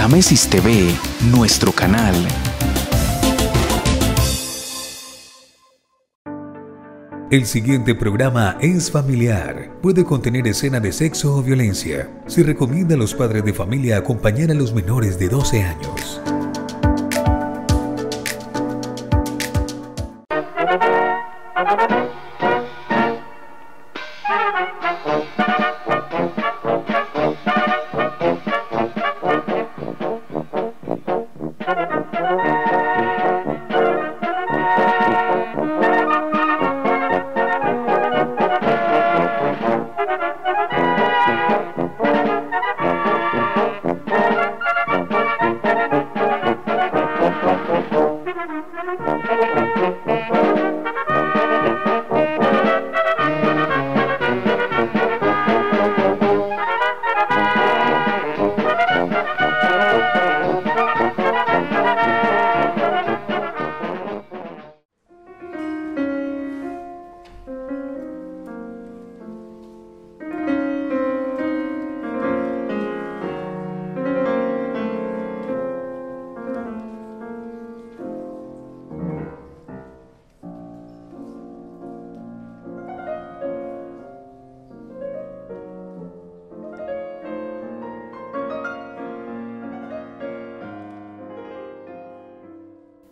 Támesis TV, nuestro canal. El siguiente programa es familiar. Puede contener escena de sexo o violencia. Se recomienda a los padres de familia acompañar a los menores de 12 años.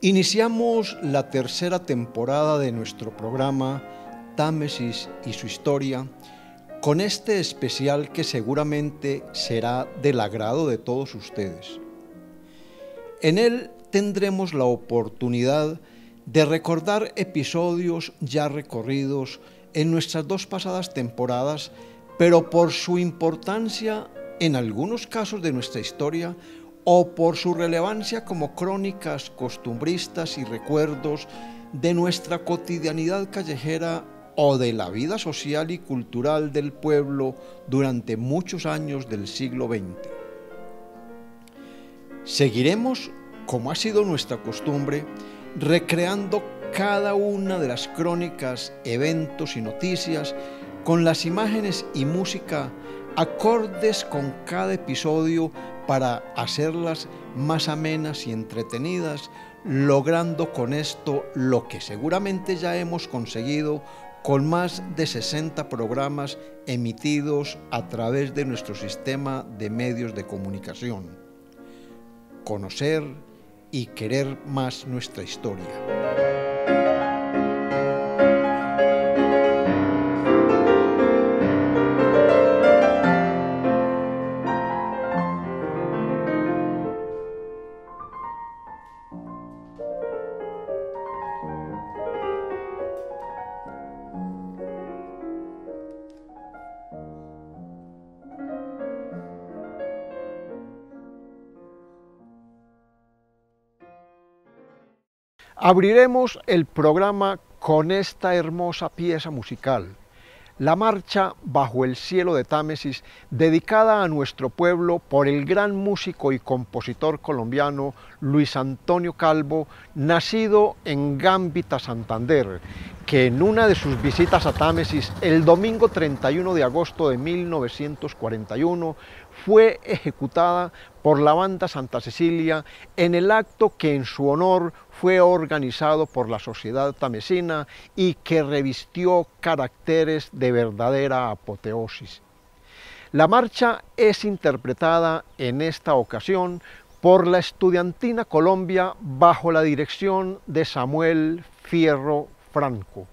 Iniciamos la tercera temporada de nuestro programa Támesis y su historia con este especial que seguramente será del agrado de todos ustedes. En él tendremos la oportunidad de recordar episodios ya recorridos en nuestras dos pasadas temporadas, pero por su importancia en algunos casos de nuestra historia o por su relevancia como crónicas costumbristas y recuerdos de nuestra cotidianidad callejera o de la vida social y cultural del pueblo durante muchos años del siglo XX. Seguiremos, como ha sido nuestra costumbre, recreando cada una de las crónicas, eventos y noticias con las imágenes y música acordes con cada episodio para hacerlas más amenas y entretenidas, logrando con esto lo que seguramente ya hemos conseguido con más de 60 programas emitidos a través de nuestro sistema de medios de comunicación. Conocer y querer más nuestra historia. Abriremos el programa con esta hermosa pieza musical, la marcha Bajo el cielo de Támesis, dedicada a nuestro pueblo por el gran músico y compositor colombiano Luis Antonio Calvo, nacido en Gambita, Santander, que en una de sus visitas a Támesis el domingo 31 de agosto de 1941 fue ejecutada por la Banda Santa Cecilia en el acto que en su honor fue organizado por la sociedad tamesina y que revistió caracteres de verdadera apoteosis. La marcha es interpretada en esta ocasión por la Estudiantina Colombia bajo la dirección de Samuel Fierro Franco.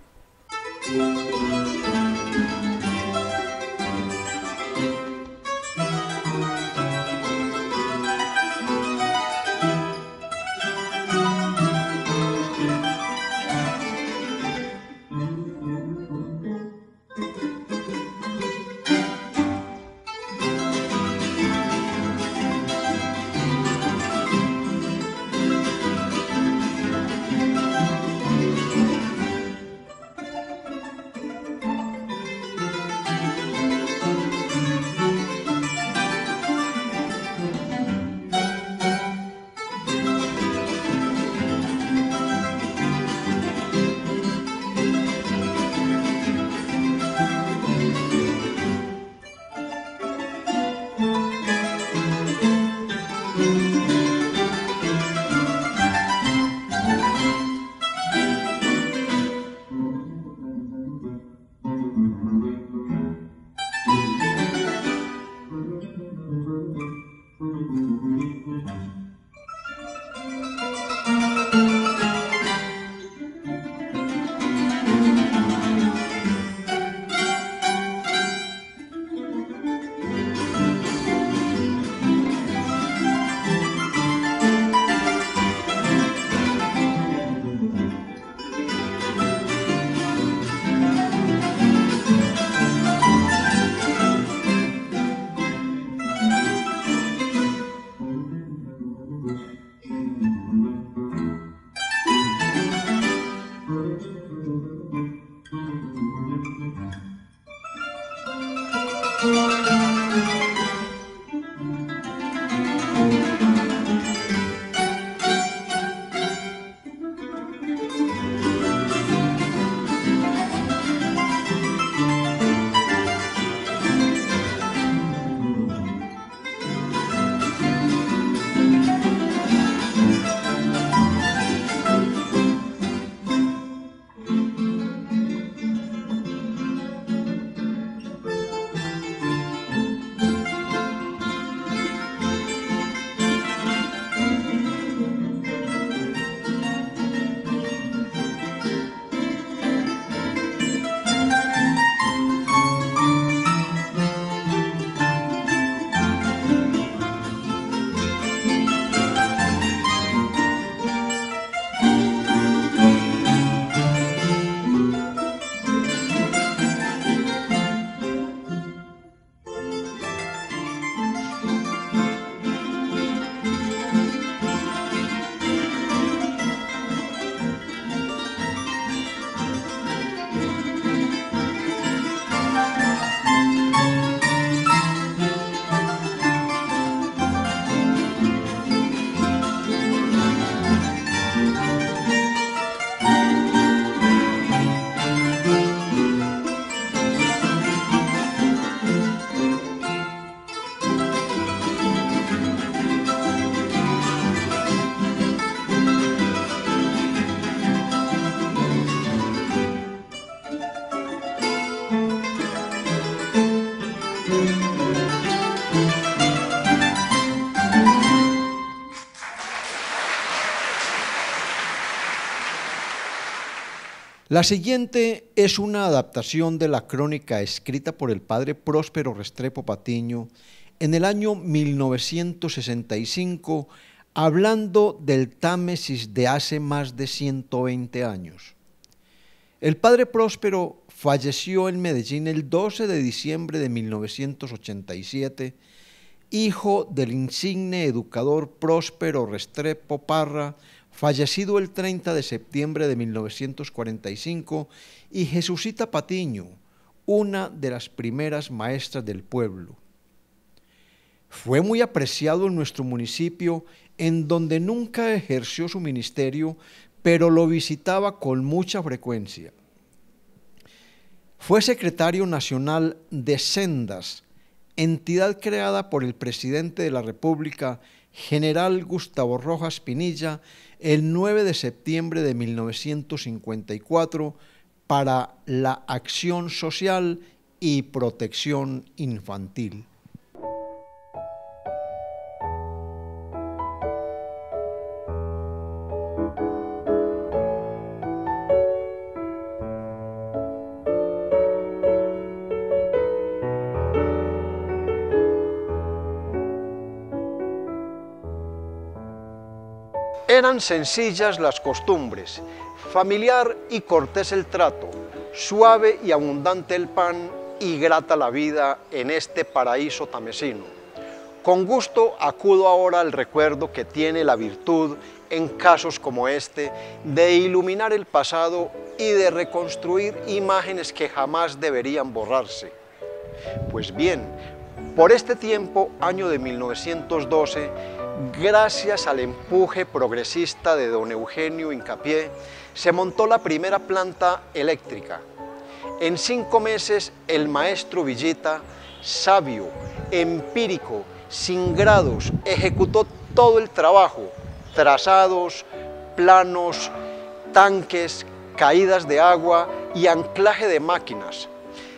La siguiente es una adaptación de la crónica escrita por el padre Próspero Restrepo Patiño en el año 1965, hablando del Támesis de hace más de 120 años. El padre Próspero falleció en Medellín el 12 de diciembre de 1987, hijo del insigne educador Próspero Restrepo Parra, fallecido el 30 de septiembre de 1945, y Jesusita Patiño, una de las primeras maestras del pueblo. Fue muy apreciado en nuestro municipio, en donde nunca ejerció su ministerio, pero lo visitaba con mucha frecuencia. Fue secretario nacional de Sendas, entidad creada por el presidente de la República, general Gustavo Rojas Pinilla, el 9 de septiembre de 1954, para la acción social y protección infantil. Eran sencillas las costumbres, familiar y cortés el trato, suave y abundante el pan y grata la vida en este paraíso tamesino. Con gusto acudo ahora al recuerdo que tiene la virtud, en casos como este, de iluminar el pasado y de reconstruir imágenes que jamás deberían borrarse. Pues bien, por este tiempo, año de 1912, gracias al empuje progresista de don Eugenio Incapié, se montó la primera planta eléctrica. En 5 meses, el maestro Villita, sabio, empírico, sin grados, ejecutó todo el trabajo: trazados, planos, tanques, caídas de agua y anclaje de máquinas.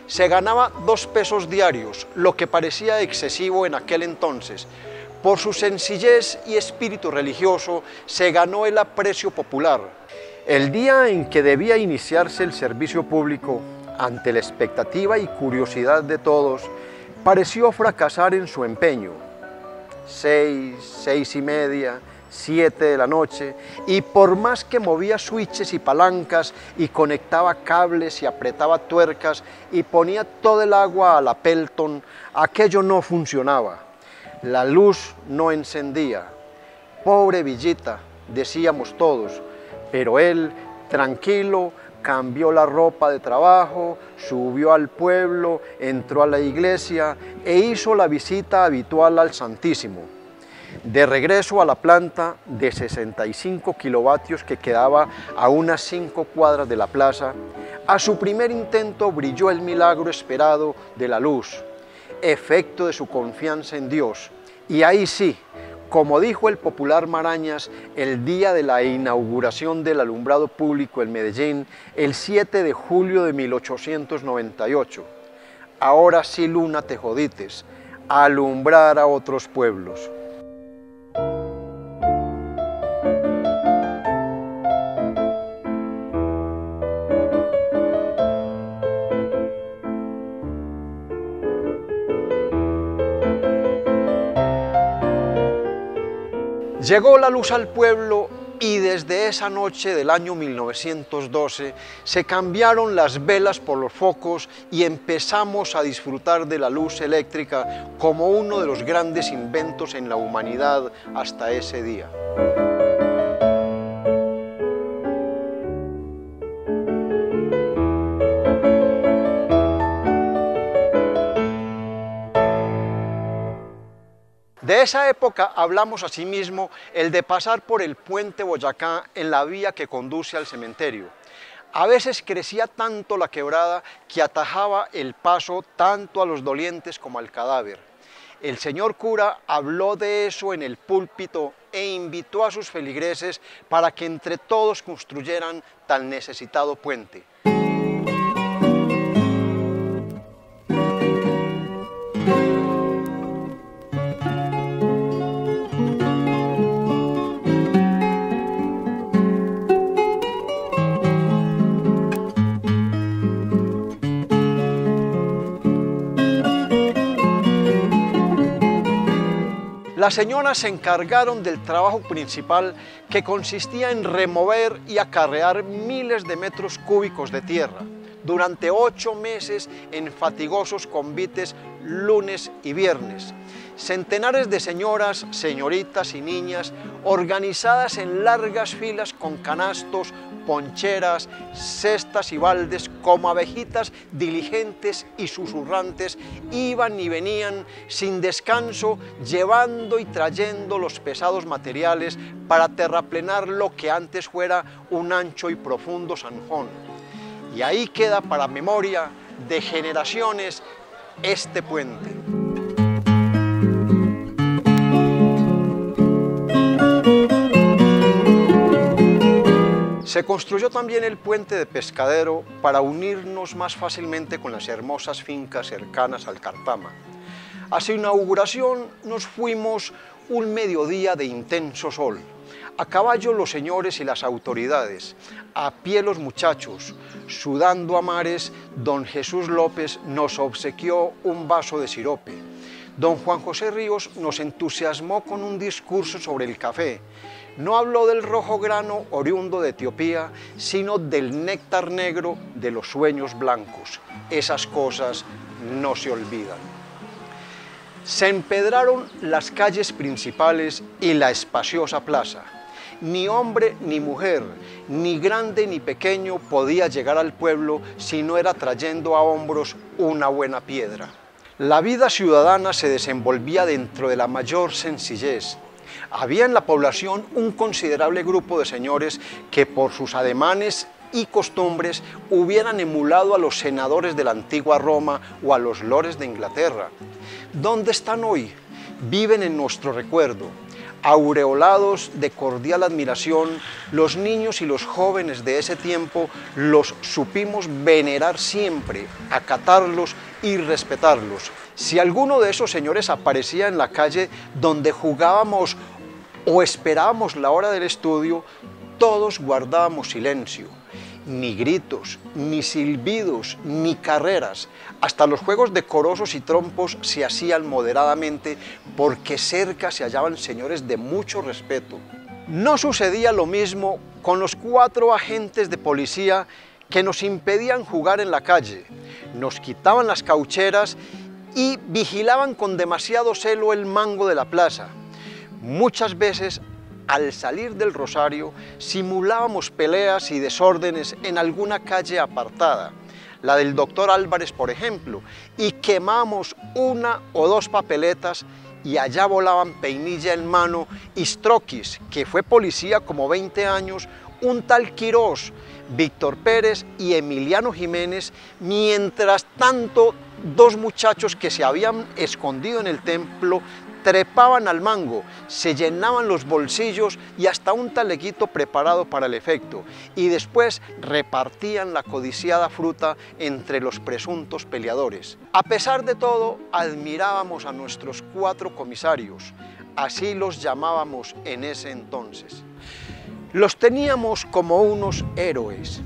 Se ganaba 2 pesos diarios, lo que parecía excesivo en aquel entonces. Por su sencillez y espíritu religioso se ganó el aprecio popular. El día en que debía iniciarse el servicio público, ante la expectativa y curiosidad de todos, pareció fracasar en su empeño. 6, 6:30, 7 de la noche, y por más que movía switches y palancas y conectaba cables y apretaba tuercas y ponía todo el agua a la Pelton, aquello no funcionaba. La luz no encendía. Pobre Villita, decíamos todos, pero él, tranquilo, cambió la ropa de trabajo, subió al pueblo, entró a la iglesia e hizo la visita habitual al Santísimo. De regreso a la planta de 65 kilovatios que quedaba a unas 5 cuadras de la plaza, a su primer intento brilló el milagro esperado de la luz, efecto de su confianza en Dios. Y ahí sí, como dijo el popular Marañas el día de la inauguración del alumbrado público en Medellín, el 7 de julio de 1898, ahora sí, luna, te jodites, alumbrar a otros pueblos. Llegó la luz al pueblo y desde esa noche del año 1912 se cambiaron las velas por los focos y empezamos a disfrutar de la luz eléctrica como uno de los grandes inventos en la humanidad hasta ese día. De esa época hablamos asimismo el de pasar por el puente Boyacá en la vía que conduce al cementerio. A veces crecía tanto la quebrada que atajaba el paso tanto a los dolientes como al cadáver. El señor cura habló de eso en el púlpito e invitó a sus feligreses para que entre todos construyeran tan necesitado puente. Las señoras se encargaron del trabajo principal, que consistía en remover y acarrear miles de metros cúbicos de tierra durante 8 meses en fatigosos convites lunes y viernes. Centenares de señoras, señoritas y niñas, organizadas en largas filas con canastos, poncheras, cestas y baldes, como abejitas diligentes y susurrantes, iban y venían sin descanso, llevando y trayendo los pesados materiales para terraplenar lo que antes fuera un ancho y profundo zanjón. Y ahí queda para memoria de generaciones este puente. Se construyó también el puente de Pescadero para unirnos más fácilmente con las hermosas fincas cercanas al Cartama. A su inauguración nos fuimos un mediodía de intenso sol. A caballo los señores y las autoridades, a pie los muchachos, sudando a mares, don Jesús López nos obsequió un vaso de sirope. Don Juan José Ríos nos entusiasmó con un discurso sobre el café. No habló del rojo grano oriundo de Etiopía, sino del néctar negro de los sueños blancos. Esas cosas no se olvidan. Se empedraron las calles principales y la espaciosa plaza. Ni hombre ni mujer, ni grande ni pequeño podía llegar al pueblo si no era trayendo a hombros una buena piedra. La vida ciudadana se desenvolvía dentro de la mayor sencillez. Había en la población un considerable grupo de señores que por sus ademanes y costumbres hubieran emulado a los senadores de la antigua Roma o a los lores de Inglaterra. ¿Dónde están hoy? Viven en nuestro recuerdo. Aureolados de cordial admiración, los niños y los jóvenes de ese tiempo los supimos venerar siempre, acatarlos y respetarlos. Si alguno de esos señores aparecía en la calle donde jugábamos o esperábamos la hora del estudio, todos guardábamos silencio. Ni gritos, ni silbidos, ni carreras. Hasta los juegos decorosos y trompos se hacían moderadamente porque cerca se hallaban señores de mucho respeto. No sucedía lo mismo con los 4 agentes de policía que nos impedían jugar en la calle. Nos quitaban las caucheras y vigilaban con demasiado celo el mango de la plaza. Muchas veces al salir del rosario, simulábamos peleas y desórdenes en alguna calle apartada, la del doctor Álvarez, por ejemplo, y quemamos una o dos papeletas y allá volaban peinilla en mano Istroquis, que fue policía como 20 años, un tal Quirós, Víctor Pérez y Emiliano Jiménez, mientras tanto dos muchachos que se habían escondido en el templo trepaban al mango, se llenaban los bolsillos y hasta un taleguito preparado para el efecto, y después repartían la codiciada fruta entre los presuntos peleadores. A pesar de todo, admirábamos a nuestros 4 comisarios, así los llamábamos en ese entonces. Los teníamos como unos héroes.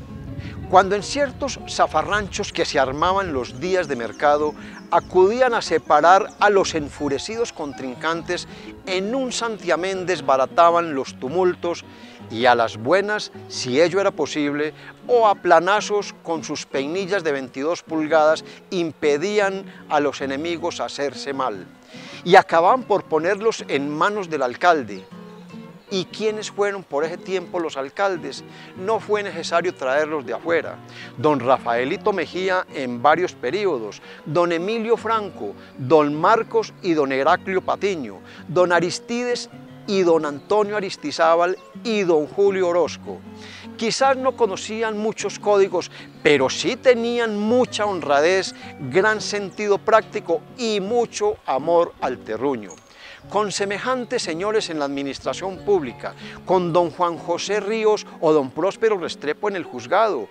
Cuando en ciertos zafarranchos que se armaban los días de mercado, acudían a separar a los enfurecidos contrincantes, en un santiamén desbarataban los tumultos y a las buenas, si ello era posible, o a planazos con sus peinillas de 22 pulgadas, impedían a los enemigos hacerse mal y acababan por ponerlos en manos del alcalde. ¿Y quiénes fueron por ese tiempo los alcaldes? No fue necesario traerlos de afuera. Don Rafaelito Mejía en varios periodos, don Emilio Franco, don Marcos y don Heraclio Patiño, don Aristides y don Antonio Aristizábal y don Julio Orozco. Quizás no conocían muchos códigos, pero sí tenían mucha honradez, gran sentido práctico y mucho amor al terruño. Con semejantes señores en la administración pública, con don Juan José Ríos o don Próspero Restrepo en el juzgado,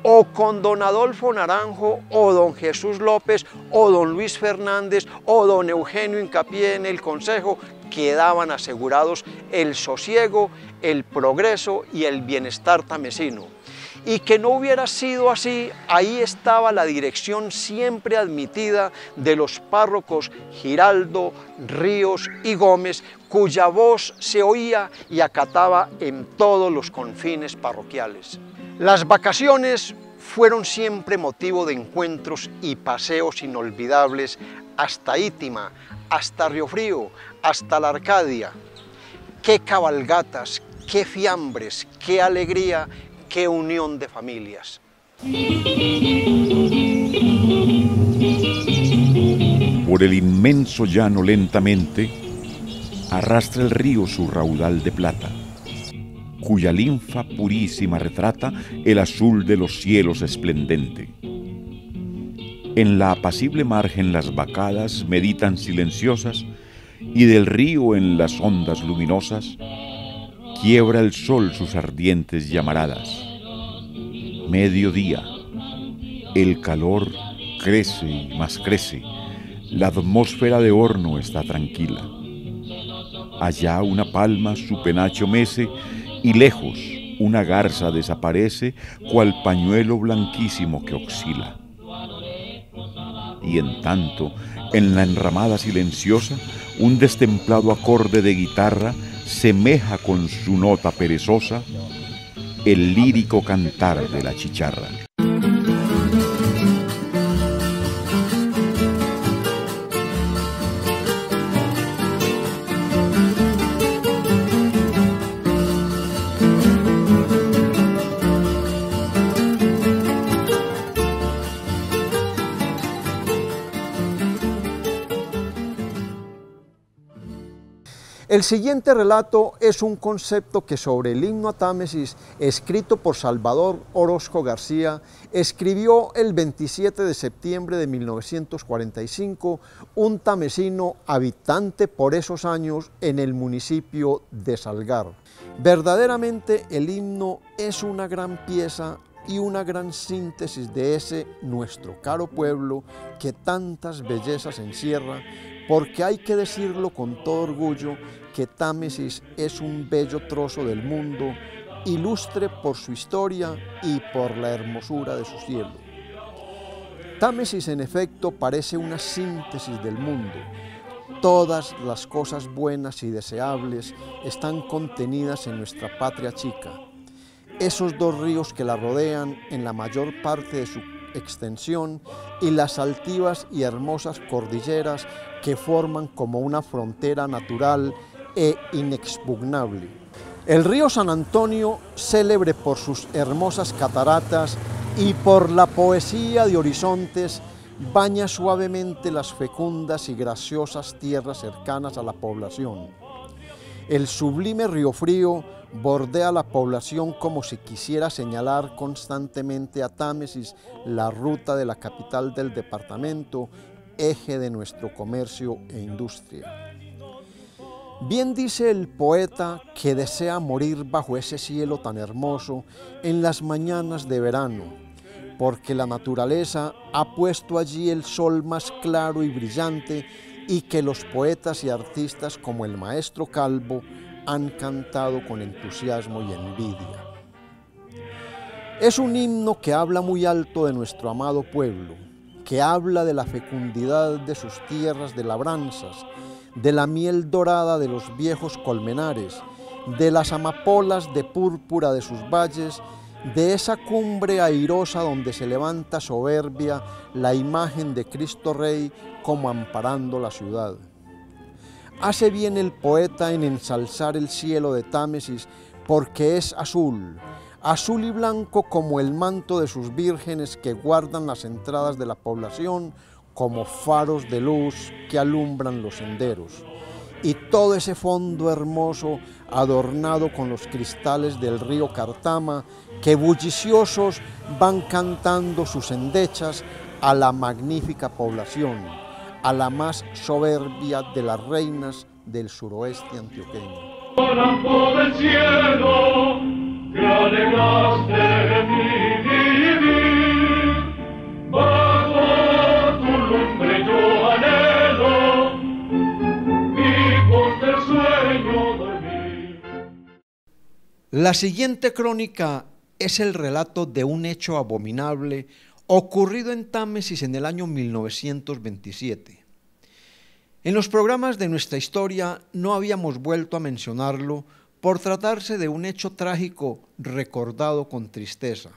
o con don Adolfo Naranjo o don Jesús López o don Luis Fernández o don Eugenio Hincapié en el consejo, quedaban asegurados el sosiego, el progreso y el bienestar tamesino. Y que no hubiera sido así, ahí estaba la dirección siempre admitida de los párrocos Giraldo, Ríos y Gómez, cuya voz se oía y acataba en todos los confines parroquiales. Las vacaciones fueron siempre motivo de encuentros y paseos inolvidables hasta Ítima, hasta Río Frío, hasta la Arcadia. ¡Qué cabalgatas, qué fiambres, qué alegría! ¡Qué unión de familias! Por el inmenso llano lentamente arrastra el río su raudal de plata, cuya linfa purísima retrata el azul de los cielos esplendente. En la apacible margen las vacadas meditan silenciosas, y del río en las ondas luminosas quiebra el sol sus ardientes llamaradas. Mediodía, el calor crece y más crece, la atmósfera de horno está tranquila. Allá una palma su penacho mece, y lejos una garza desaparece, cual pañuelo blanquísimo que oscila. Y en tanto, en la enramada silenciosa, un destemplado acorde de guitarra semeja con su nota perezosa el lírico cantar de la chicharra. El siguiente relato es un concepto que sobre el himno a Támesis, escrito por Salvador Orozco García, escribió el 27 de septiembre de 1945 un tamesino habitante por esos años en el municipio de Salgar. Verdaderamente el himno es una gran pieza y una gran síntesis de ese nuestro caro pueblo que tantas bellezas encierra, porque hay que decirlo con todo orgullo que Támesis es un bello trozo del mundo, ilustre por su historia y por la hermosura de su cielo. Támesis en efecto parece una síntesis del mundo. Todas las cosas buenas y deseables están contenidas en nuestra patria chica. Esos dos ríos que la rodean en la mayor parte de su extensión y las altivas y hermosas cordilleras que forman como una frontera natural e inexpugnable. El río San Antonio, célebre por sus hermosas cataratas y por la poesía de horizontes, baña suavemente las fecundas y graciosas tierras cercanas a la población. El sublime Río Frío bordea la población como si quisiera señalar constantemente a Támesis la ruta de la capital del departamento, eje de nuestro comercio e industria. Bien dice el poeta que desea morir bajo ese cielo tan hermoso en las mañanas de verano, porque la naturaleza ha puesto allí el sol más claro y brillante y que los poetas y artistas como el maestro Calvo han cantado con entusiasmo y envidia. Es un himno que habla muy alto de nuestro amado pueblo, que habla de la fecundidad de sus tierras de labranzas, de la miel dorada de los viejos colmenares, de las amapolas de púrpura de sus valles, de esa cumbre airosa donde se levanta soberbia la imagen de Cristo Rey como amparando la ciudad. Hace bien el poeta en ensalzar el cielo de Támesis porque es azul, azul y blanco como el manto de sus vírgenes que guardan las entradas de la población como faros de luz que alumbran los senderos. Y todo ese fondo hermoso adornado con los cristales del río Cartama que bulliciosos van cantando sus endechas a la magnífica población, a la más soberbia de las reinas del suroeste antioqueño. Lampo del cielo, que alegraste mi vivir, bajo tu lumbre yo anhelo, hijos del sueño dormir. La siguiente crónica es el relato de un hecho abominable ocurrido en Támesis en el año 1927. En los programas de nuestra historia no habíamos vuelto a mencionarlo por tratarse de un hecho trágico recordado con tristeza.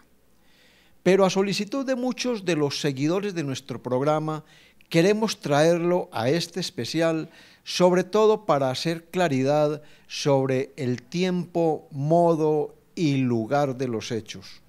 Pero a solicitud de muchos de los seguidores de nuestro programa, queremos traerlo a este especial, sobre todo para hacer claridad sobre el tiempo, modo y lugar de los hechos.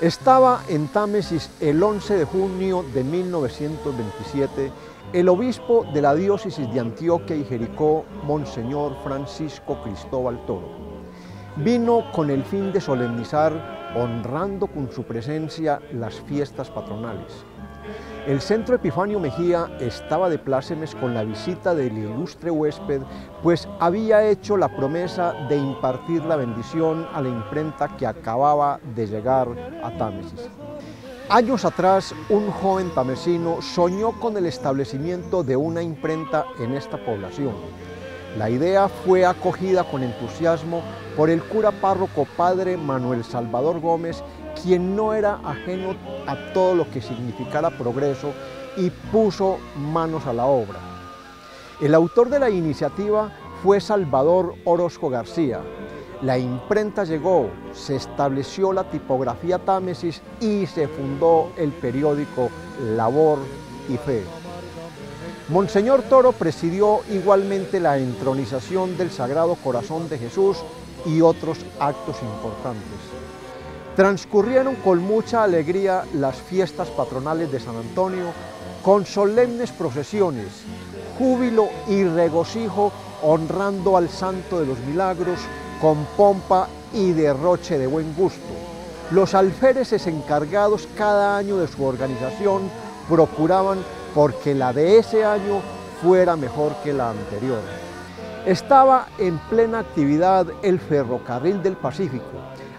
Estaba en Támesis el 11 de junio de 1927 el obispo de la diócesis de Antioquia y Jericó, Monseñor Francisco Cristóbal Toro. Vino con el fin de solemnizar, honrando con su presencia, las fiestas patronales. El Centro Epifanio Mejía estaba de plácemes con la visita del ilustre huésped, pues había hecho la promesa de impartir la bendición a la imprenta que acababa de llegar a Támesis. Años atrás, un joven tamesino soñó con el establecimiento de una imprenta en esta población. La idea fue acogida con entusiasmo por el cura párroco padre Manuel Salvador Gómez, quien no era ajeno a todo lo que significara progreso y puso manos a la obra. El autor de la iniciativa fue Salvador Orozco García. La imprenta llegó, se estableció la tipografía Támesis y se fundó el periódico Labor y Fe. Monseñor Toro presidió igualmente la entronización del Sagrado Corazón de Jesús y otros actos importantes. Transcurrieron con mucha alegría las fiestas patronales de San Antonio, con solemnes procesiones, júbilo y regocijo, honrando al Santo de los Milagros con pompa y derroche de buen gusto. Los alféreces encargados cada año de su organización procuraban porque la de ese año fuera mejor que la anterior. Estaba en plena actividad el ferrocarril del Pacífico.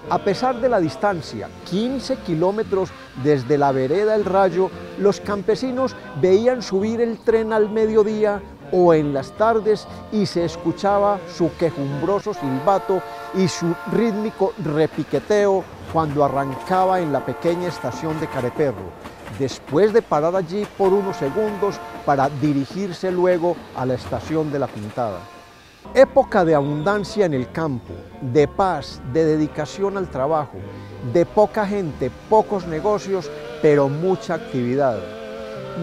A pesar de la distancia, 15 kilómetros desde la vereda El Rayo, los campesinos veían subir el tren al mediodía o en las tardes y se escuchaba su quejumbroso silbato y su rítmico repiqueteo cuando arrancaba en la pequeña estación de Careperro, después de parar allí por unos segundos para dirigirse luego a la estación de La Pintada. Época de abundancia en el campo, de paz, de dedicación al trabajo, de poca gente, pocos negocios, pero mucha actividad.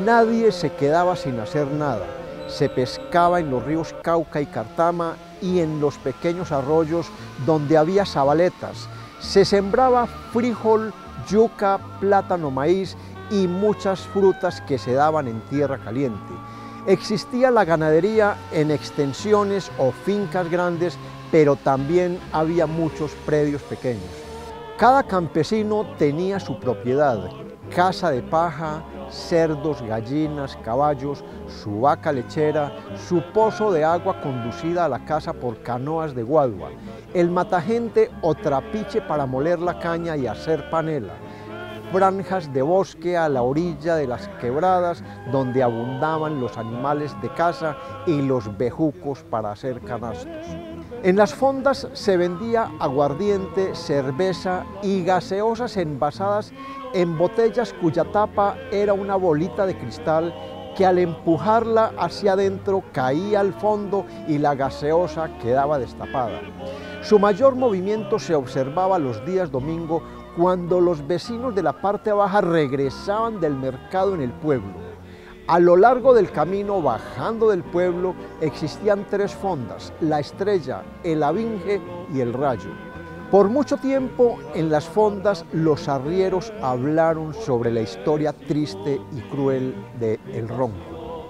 Nadie se quedaba sin hacer nada. Se pescaba en los ríos Cauca y Cartama y en los pequeños arroyos donde había zabaletas. Se sembraba frijol, yuca, plátano, maíz y muchas frutas que se daban en tierra caliente. Existía la ganadería en extensiones o fincas grandes, pero también había muchos predios pequeños. Cada campesino tenía su propiedad, casa de paja, cerdos, gallinas, caballos, su vaca lechera, su pozo de agua conducida a la casa por canoas de guadua, el matagente o trapiche para moler la caña y hacer panela, franjas de bosque a la orilla de las quebradas donde abundaban los animales de caza y los bejucos para hacer canastos. En las fondas se vendía aguardiente, cerveza y gaseosas envasadas en botellas cuya tapa era una bolita de cristal que al empujarla hacia adentro caía al fondo y la gaseosa quedaba destapada. Su mayor movimiento se observaba los días domingo cuando los vecinos de la parte baja regresaban del mercado en el pueblo. A lo largo del camino, bajando del pueblo, existían 3 fondas, La Estrella, El Avinge y El Rayo. Por mucho tiempo, en las fondas, los arrieros hablaron sobre la historia triste y cruel de El Ronco.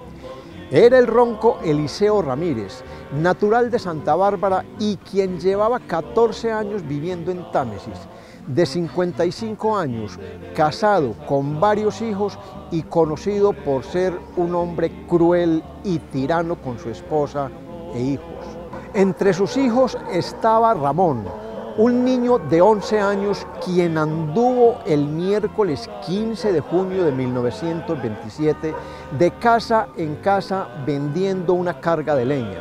Era el ronco Eliseo Ramírez, natural de Santa Bárbara y quien llevaba 14 años viviendo en Támesis, de 55 años, casado con varios hijos y conocido por ser un hombre cruel y tirano con su esposa e hijos. Entre sus hijos estaba Ramón, un niño de 11 años quien anduvo el miércoles 15 de junio de 1927 de casa en casa vendiendo una carga de leña.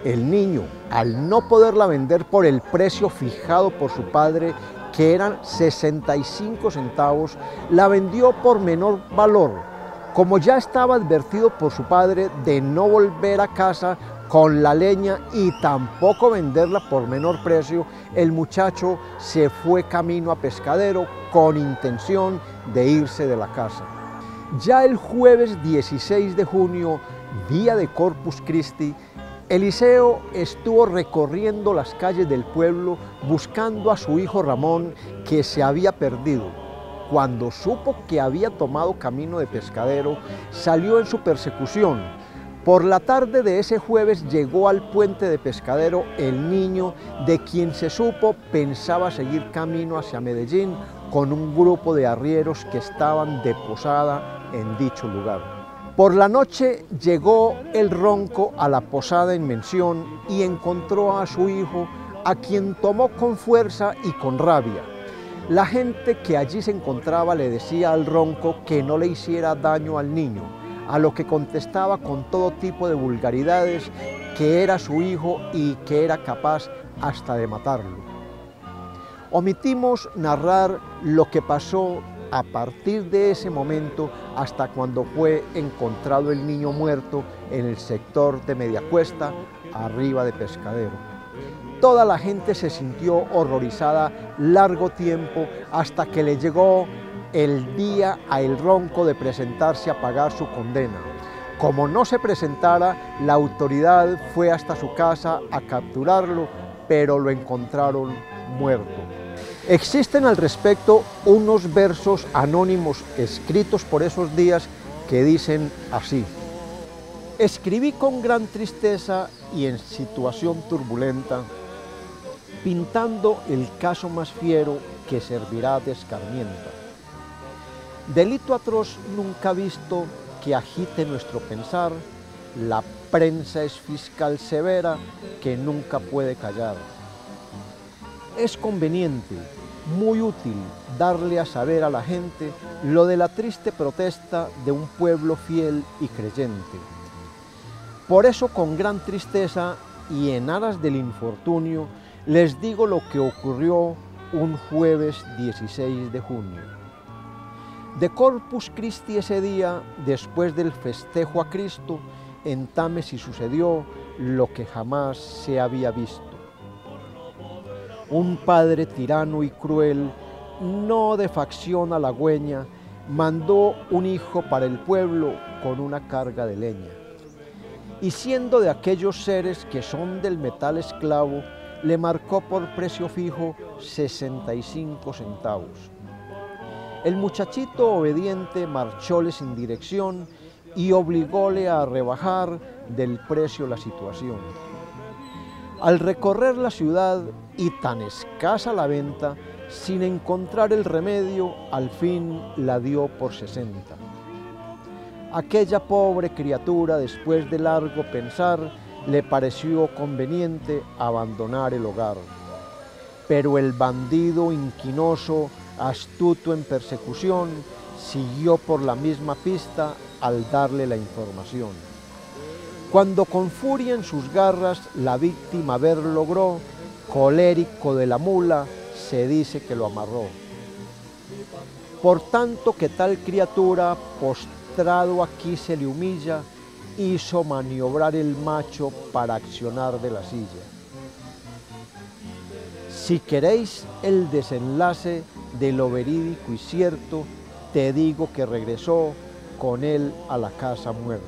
El niño, al no poderla vender por el precio fijado por su padre, que eran 65 centavos, la vendió por menor valor, como ya estaba advertido por su padre de no volver a casa con la leña y tampoco venderla por menor precio. El muchacho se fue camino a Pescadero con intención de irse de la casa. Ya el jueves 16 de junio, día de Corpus Christi, Eliseo estuvo recorriendo las calles del pueblo buscando a su hijo Ramón, que se había perdido. Cuando supo que había tomado camino de Pescadero, salió en su persecución. Por la tarde de ese jueves llegó al puente de Pescadero el niño, de quien se supo pensaba seguir camino hacia Medellín con un grupo de arrieros que estaban de posada en dicho lugar. Por la noche llegó el ronco a la posada en mención y encontró a su hijo, a quien tomó con fuerza y con rabia. La gente que allí se encontraba le decía al ronco que no le hiciera daño al niño, a lo que contestaba con todo tipo de vulgaridades que era su hijo y que era capaz hasta de matarlo. Omitimos narrar lo que pasó a partir de ese momento hasta cuando fue encontrado el niño muerto en el sector de Mediacuesta, arriba de Pescadero. Toda la gente se sintió horrorizada largo tiempo hasta que le llegó el día a El Ronco de presentarse a pagar su condena. Como no se presentara, la autoridad fue hasta su casa a capturarlo, pero lo encontraron muerto. Existen al respecto unos versos anónimos escritos por esos días que dicen así: escribí con gran tristeza y en situación turbulenta, pintando el caso más fiero que servirá de escarmienta. Delito atroz nunca visto que agite nuestro pensar, la prensa es fiscal severa que nunca puede callar. Es conveniente, muy útil, darle a saber a la gente lo de la triste protesta de un pueblo fiel y creyente. Por eso, con gran tristeza y en aras del infortunio, les digo lo que ocurrió un jueves 16 de junio. De Corpus Christi ese día, después del festejo a Cristo, en Támesis sucedió lo que jamás se había visto. Un padre tirano y cruel, no de facción halagüeña, mandó un hijo para el pueblo con una carga de leña. Y siendo de aquellos seres que son del metal esclavo, le marcó por precio fijo 65 centavos. El muchachito obediente marchóle sin dirección y obligóle a rebajar del precio la situación. Al recorrer la ciudad y tan escasa la venta, sin encontrar el remedio, al fin la dio por 60. Aquella pobre criatura, después de largo pensar, le pareció conveniente abandonar el hogar. Pero el bandido inquinoso, astuto en persecución, siguió por la misma pista al darle la información. Cuando con furia en sus garras la víctima ver logró, colérico de la mula, se dice que lo amarró. Por tanto que tal criatura, postrado aquí se le humilla, hizo maniobrar el macho para accionar de la silla. Si queréis el desenlace de lo verídico y cierto, te digo que regresó con él a la casa muerto.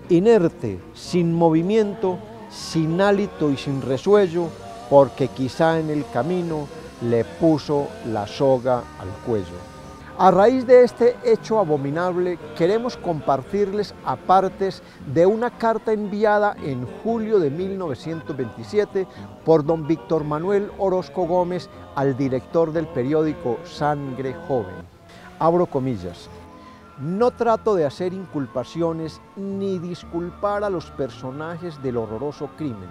Inerte, sin movimiento, sin hálito y sin resuello, porque quizá en el camino le puso la soga al cuello. A raíz de este hecho abominable, queremos compartirles apartes de una carta enviada en julio de 1927 por don Víctor Manuel Orozco Gómez al director del periódico Sangre Joven. Abro comillas. No trato de hacer inculpaciones ni disculpar a los personajes del horroroso crimen.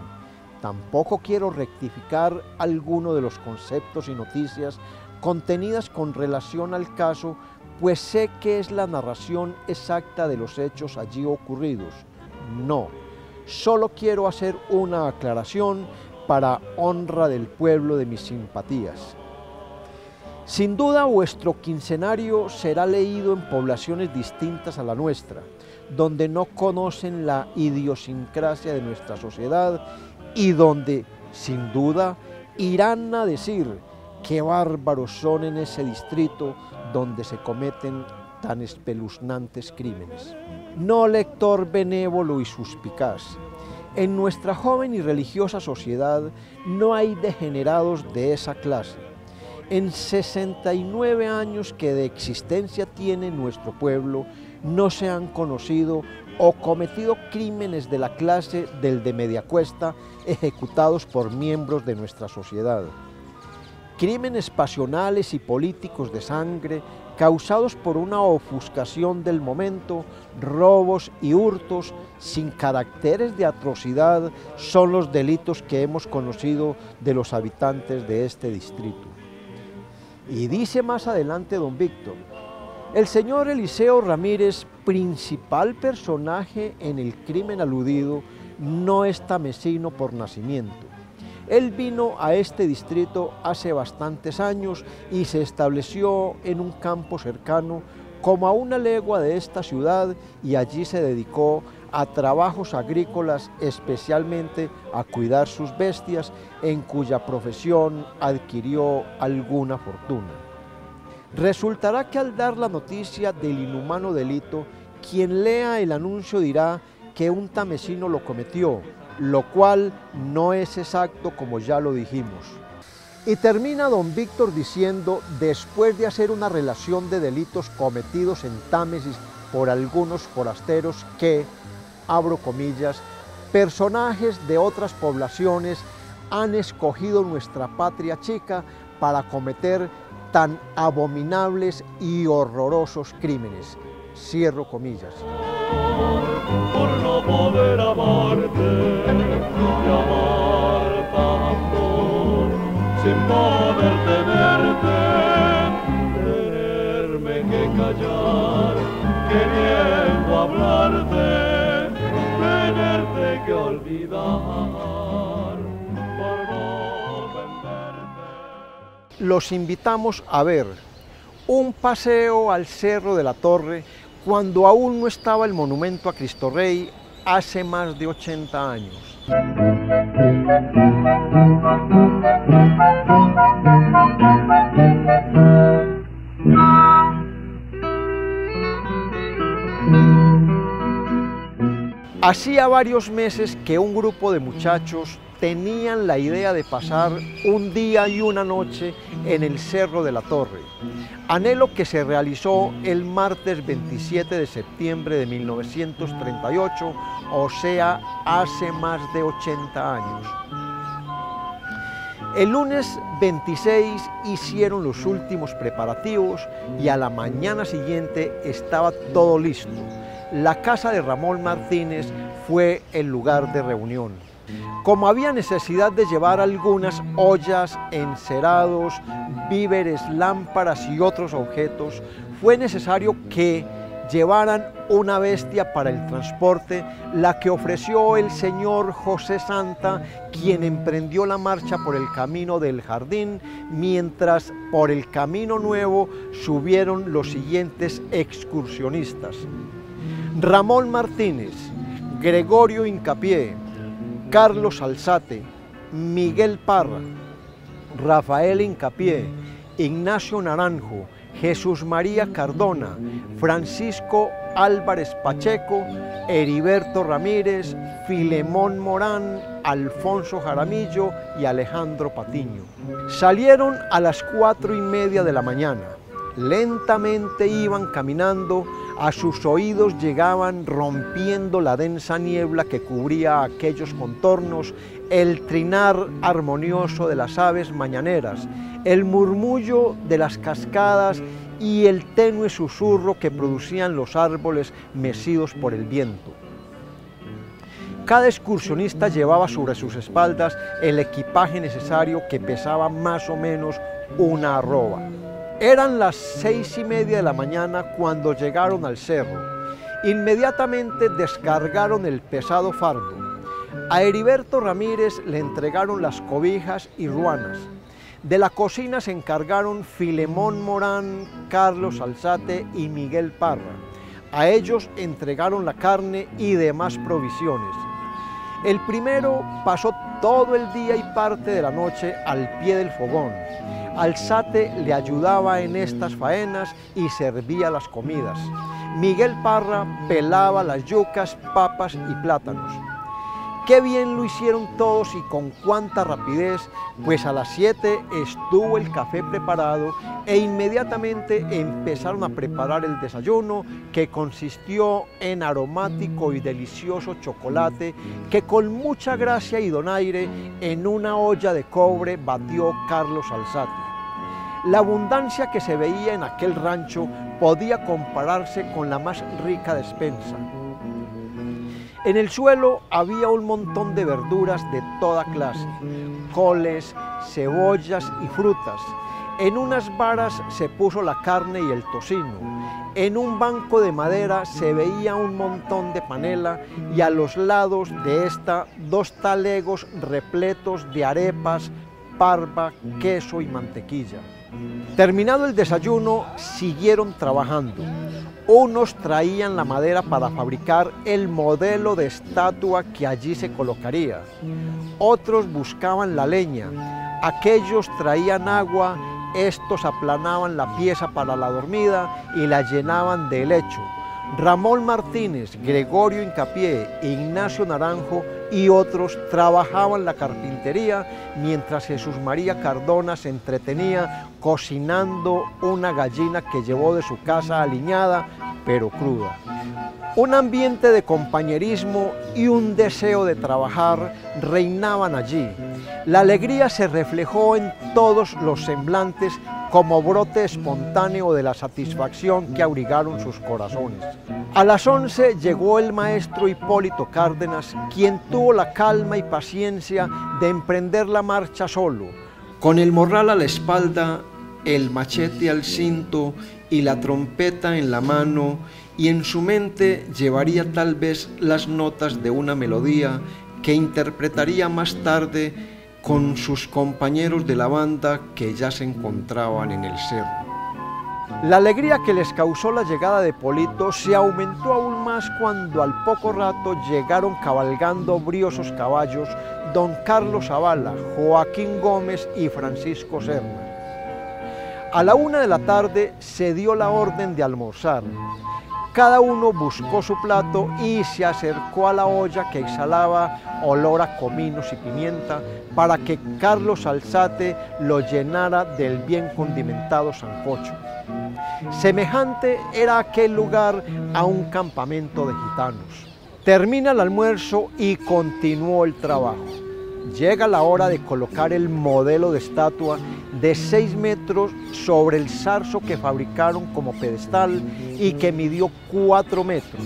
Tampoco quiero rectificar alguno de los conceptos y noticias contenidas con relación al caso, pues sé que es la narración exacta de los hechos allí ocurridos. No, solo quiero hacer una aclaración para honra del pueblo de mis simpatías. Sin duda vuestro quincenario será leído en poblaciones distintas a la nuestra, donde no conocen la idiosincrasia de nuestra sociedad y donde, sin duda, irán a decir qué bárbaros son en ese distrito donde se cometen tan espeluznantes crímenes. No, lector benévolo y suspicaz, en nuestra joven y religiosa sociedad no hay degenerados de esa clase. En 69 años que de existencia tiene nuestro pueblo, no se han conocido o cometido crímenes de la clase del de Mediacuesta ejecutados por miembros de nuestra sociedad. Crímenes pasionales y políticos de sangre causados por una ofuscación del momento, robos y hurtos sin caracteres de atrocidad son los delitos que hemos conocido de los habitantes de este distrito. Y dice más adelante don Víctor, el señor Eliseo Ramírez, principal personaje en el crimen aludido, no es tamesino por nacimiento. Él vino a este distrito hace bastantes años y se estableció en un campo cercano como a una legua de esta ciudad y allí se dedicó a trabajos agrícolas, especialmente a cuidar sus bestias, en cuya profesión adquirió alguna fortuna. Resultará que al dar la noticia del inhumano delito, quien lea el anuncio dirá que un tamesino lo cometió, lo cual no es exacto como ya lo dijimos. Y termina don Víctor diciendo, después de hacer una relación de delitos cometidos en Támesis por algunos forasteros que, abro comillas, personajes de otras poblaciones han escogido nuestra patria chica para cometer tan abominables y horrorosos crímenes. Cierro comillas. Por no poder amarte y amar tanto, sin poder tenerme que callar, queriendo hablarte, tenerte que olvidar, por no venderte. Los invitamos a ver un paseo al Cerro de la Torre cuando aún no estaba el monumento a Cristo Rey hace más de 80 años. Hacía varios meses que un grupo de muchachos tenían la idea de pasar un día y una noche en el Cerro de la Torre, anhelo que se realizó el martes 27 de septiembre de 1938, o sea, hace más de 80 años. El lunes 26 hicieron los últimos preparativos y a la mañana siguiente estaba todo listo. La casa de Ramón Martínez fue el lugar de reunión. Como había necesidad de llevar algunas ollas, encerados, víveres, lámparas y otros objetos, fue necesario que llevaran una bestia para el transporte, la que ofreció el señor José Santa, quien emprendió la marcha por el camino del Jardín, mientras por el Camino Nuevo subieron los siguientes excursionistas: Ramón Martínez, Gregorio Hincapié, Carlos Alzate, Miguel Parra, Rafael Hincapié, Ignacio Naranjo, Jesús María Cardona, Francisco Álvarez Pacheco, Heriberto Ramírez, Filemón Morán, Alfonso Jaramillo y Alejandro Patiño. Salieron a las 4:30 de la mañana. Lentamente iban caminando, a sus oídos llegaban, rompiendo la densa niebla que cubría aquellos contornos, el trinar armonioso de las aves mañaneras, el murmullo de las cascadas y el tenue susurro que producían los árboles mecidos por el viento. Cada excursionista llevaba sobre sus espaldas el equipaje necesario, que pesaba más o menos una arroba. Eran las 6:30 de la mañana cuando llegaron al cerro. Inmediatamente descargaron el pesado fardo. A Heriberto Ramírez le entregaron las cobijas y ruanas. De la cocina se encargaron Filemón Morán, Carlos Alzate y Miguel Parra. A ellos entregaron la carne y demás provisiones. El primero pasó todo el día y parte de la noche al pie del fogón. Alzate le ayudaba en estas faenas y servía las comidas. Miguel Parra pelaba las yucas, papas y plátanos. Qué bien lo hicieron todos y con cuánta rapidez, pues a las 7 estuvo el café preparado e inmediatamente empezaron a preparar el desayuno, que consistió en aromático y delicioso chocolate que con mucha gracia y donaire en una olla de cobre batió Carlos Alzate. La abundancia que se veía en aquel rancho podía compararse con la más rica despensa. En el suelo había un montón de verduras de toda clase, coles, cebollas y frutas. En unas varas se puso la carne y el tocino. En un banco de madera se veía un montón de panela y a los lados de esta 2 talegos repletos de arepas, parva, queso y mantequilla. Terminado el desayuno, siguieron trabajando. Unos traían la madera para fabricar el modelo de estatua que allí se colocaría. Otros buscaban la leña. Aquellos traían agua, estos aplanaban la pieza para la dormida y la llenaban de helecho. Ramón Martínez, Gregorio Hincapié, Ignacio Naranjo y otros trabajaban la carpintería, mientras Jesús María Cardona se entretenía cocinando una gallina que llevó de su casa aliñada, pero cruda. Un ambiente de compañerismo y un deseo de trabajar reinaban allí. La alegría se reflejó en todos los semblantes como brote espontáneo de la satisfacción que abrigaron sus corazones. A las 11 llegó el maestro Hipólito Cárdenas, quien tuvo la calma y paciencia de emprender la marcha solo, con el morral a la espalda, el machete al cinto y la trompeta en la mano, y en su mente llevaría tal vez las notas de una melodía que interpretaría más tarde con sus compañeros de la banda que ya se encontraban en el cerro. La alegría que les causó la llegada de Polito se aumentó aún más cuando al poco rato llegaron cabalgando briosos caballos don Carlos Zavala, Joaquín Gómez y Francisco Serna. A la 1 de la tarde se dio la orden de almorzar. Cada uno buscó su plato y se acercó a la olla que exhalaba olor a cominos y pimienta para que Carlos Alzate lo llenara del bien condimentado sancocho. Semejante era aquel lugar a un campamento de gitanos. Termina el almuerzo y continuó el trabajo. Llega la hora de colocar el modelo de estatua de 6 metros sobre el zarzo que fabricaron como pedestal y que midió 4 metros.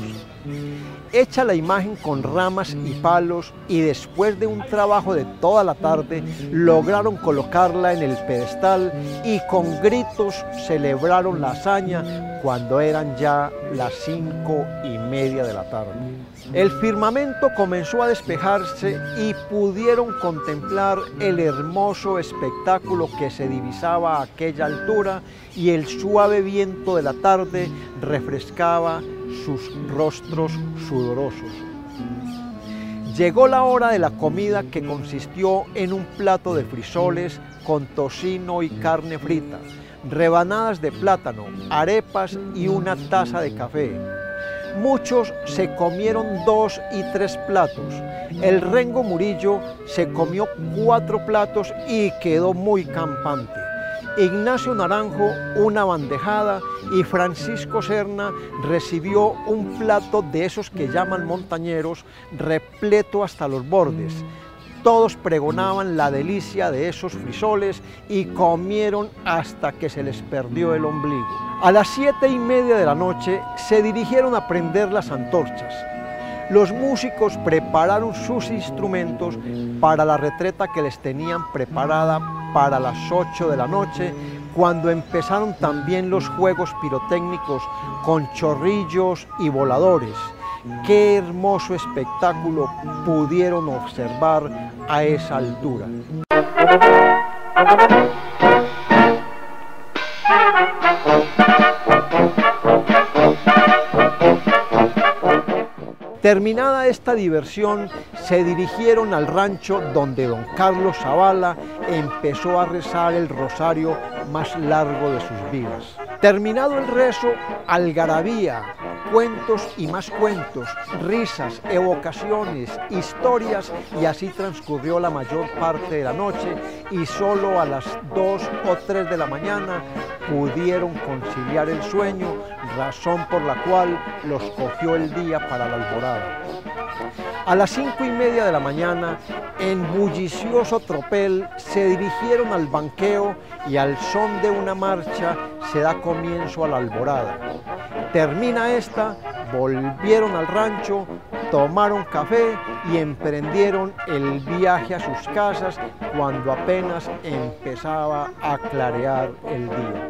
Hecha la imagen con ramas y palos y después de un trabajo de toda la tarde lograron colocarla en el pedestal y con gritos celebraron la hazaña cuando eran ya las 5:30 de la tarde. El firmamento comenzó a despejarse y pudieron contemplar el hermoso espectáculo que se divisaba a aquella altura y el suave viento de la tarde refrescaba sus rostros sudorosos. Llegó la hora de la comida, que consistió en un plato de frisoles con tocino y carne frita, rebanadas de plátano, arepas y una taza de café. Muchos se comieron 2 y 3 platos. El Rengo Murillo se comió 4 platos y quedó muy campante. Ignacio Naranjo una bandejada y Francisco Serna recibió un plato de esos que llaman montañeros, repleto hasta los bordes. Todos pregonaban la delicia de esos frisoles y comieron hasta que se les perdió el ombligo. A las 7:30 de la noche se dirigieron a prender las antorchas. Los músicos prepararon sus instrumentos para la retreta que les tenían preparada para las 8 de la noche, cuando empezaron también los juegos pirotécnicos con chorrillos y voladores. Qué hermoso espectáculo pudieron observar a esa altura. Terminada esta diversión, se dirigieron al rancho donde don Carlos Zavala empezó a rezar el rosario más largo de sus vidas. Terminado el rezo, algarabía, cuentos y más cuentos, risas, evocaciones, historias, y así transcurrió la mayor parte de la noche y solo a las 2 o 3 de la mañana pudieron conciliar el sueño, razón por la cual los cogió el día para la alborada. A las 5:30 de la mañana, en bullicioso tropel, se dirigieron al banqueo y al son de una marcha se da comienzo a la alborada. Termina esta, volvieron al rancho, tomaron café y emprendieron el viaje a sus casas cuando apenas empezaba a clarear el día.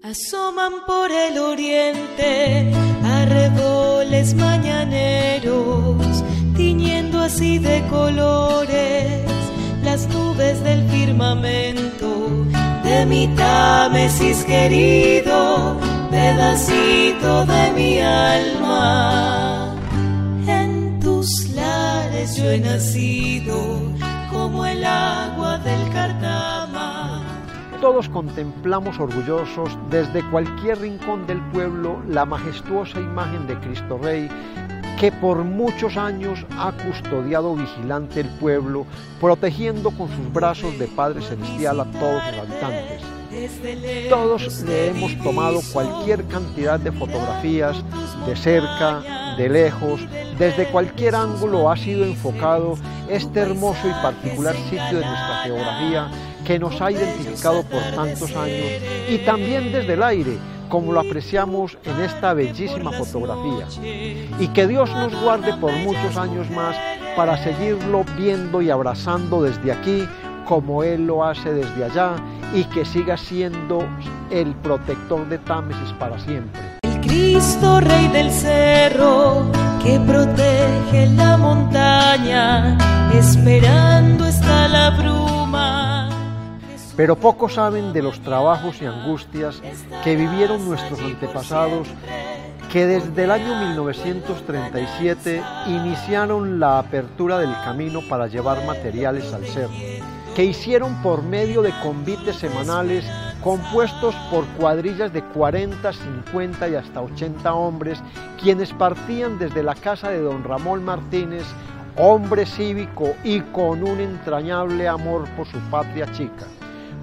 Asoman por el oriente arreboles mañaneros, tiñendo así de colores las nubes del firmamento. De mi Támesis querido, pedacito de mi alma, en tus lares yo he nacido como el agua del Cardama. Todos contemplamos orgullosos desde cualquier rincón del pueblo la majestuosa imagen de Cristo Rey que por muchos años ha custodiado vigilante el pueblo, protegiendo con sus brazos de Padre Celestial a todos los habitantes. Todos le hemos tomado cualquier cantidad de fotografías, de cerca, de lejos, desde cualquier ángulo ha sido enfocado este hermoso y particular sitio de nuestra geografía que nos ha identificado por tantos años, y también desde el aire, como lo apreciamos en esta bellísima fotografía, y que Dios nos guarde por muchos años más para seguirlo viendo y abrazando desde aquí como Él lo hace desde allá, y que siga siendo el protector de Támesis para siempre. El Cristo Rey del cerro que protege la montaña, esperando está la bruma. Pero pocos saben de los trabajos y angustias que vivieron nuestros antepasados, que desde el año 1937 iniciaron la apertura del camino para llevar materiales al cerro, que hicieron por medio de convites semanales compuestos por cuadrillas de 40, 50 y hasta 80 hombres, quienes partían desde la casa de don Ramón Martínez, hombre cívico y con un entrañable amor por su patria chica,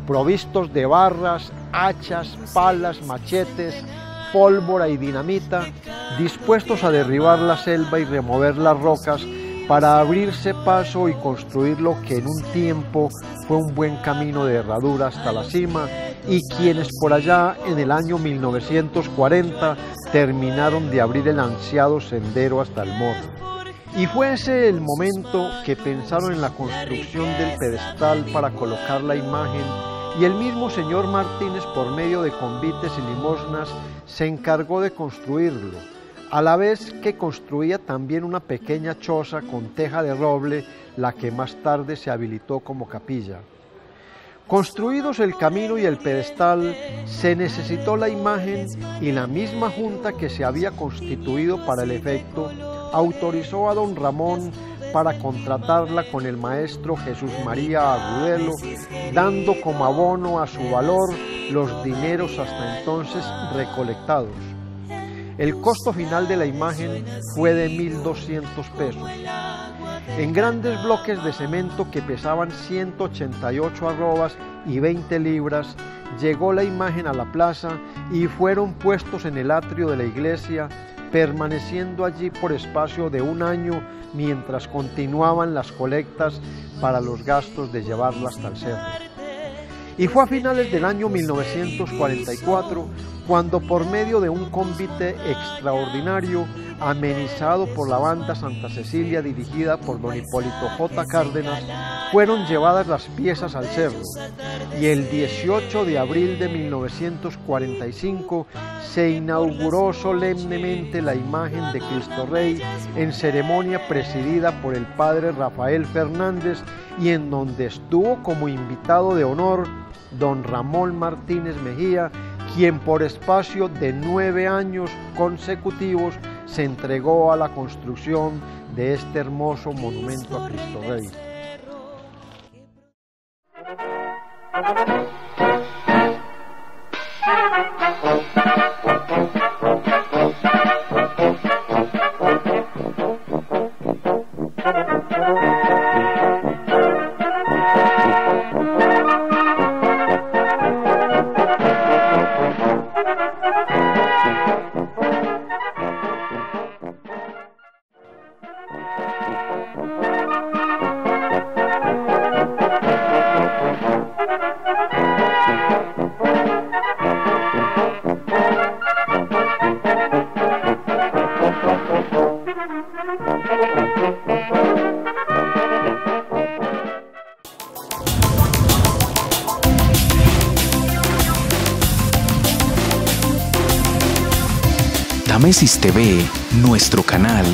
provistos de barras, hachas, palas, machetes, pólvora y dinamita, dispuestos a derribar la selva y remover las rocas para abrirse paso y construir lo que en un tiempo fue un buen camino de herradura hasta la cima, y quienes por allá en el año 1940 terminaron de abrir el ansiado sendero hasta el morro. Y fue ese el momento que pensaron en la construcción del pedestal para colocar la imagen, y el mismo señor Martínez, por medio de convites y limosnas, se encargó de construirlo, a la vez que construía también una pequeña choza con teja de roble, la que más tarde se habilitó como capilla. Construidos el camino y el pedestal, se necesitó la imagen, y la misma junta que se había constituido para el efecto autorizó a don Ramón para contratarla con el maestro Jesús María Agudelo, dando como abono a su valor los dineros hasta entonces recolectados. El costo final de la imagen fue de 1.200 pesos. En grandes bloques de cemento que pesaban 188 arrobas y 20 libras, llegó la imagen a la plaza y fueron puestos en el atrio de la iglesia, permaneciendo allí por espacio de un año mientras continuaban las colectas para los gastos de llevarla hasta el cerro. Y fue a finales del año 1944 cuando, por medio de un convite extraordinario amenizado por la banda Santa Cecilia dirigida por don Hipólito J. Cárdenas, fueron llevadas las piezas al cerro, y el 18 de abril de 1945 se inauguró solemnemente la imagen de Cristo Rey en ceremonia presidida por el padre Rafael Fernández, y en donde estuvo como invitado de honor don Ramón Martínez Mejía, quien por espacio de 9 años consecutivos se entregó a la construcción de este hermoso monumento a Cristo Rey. Támesis TV, nuestro canal.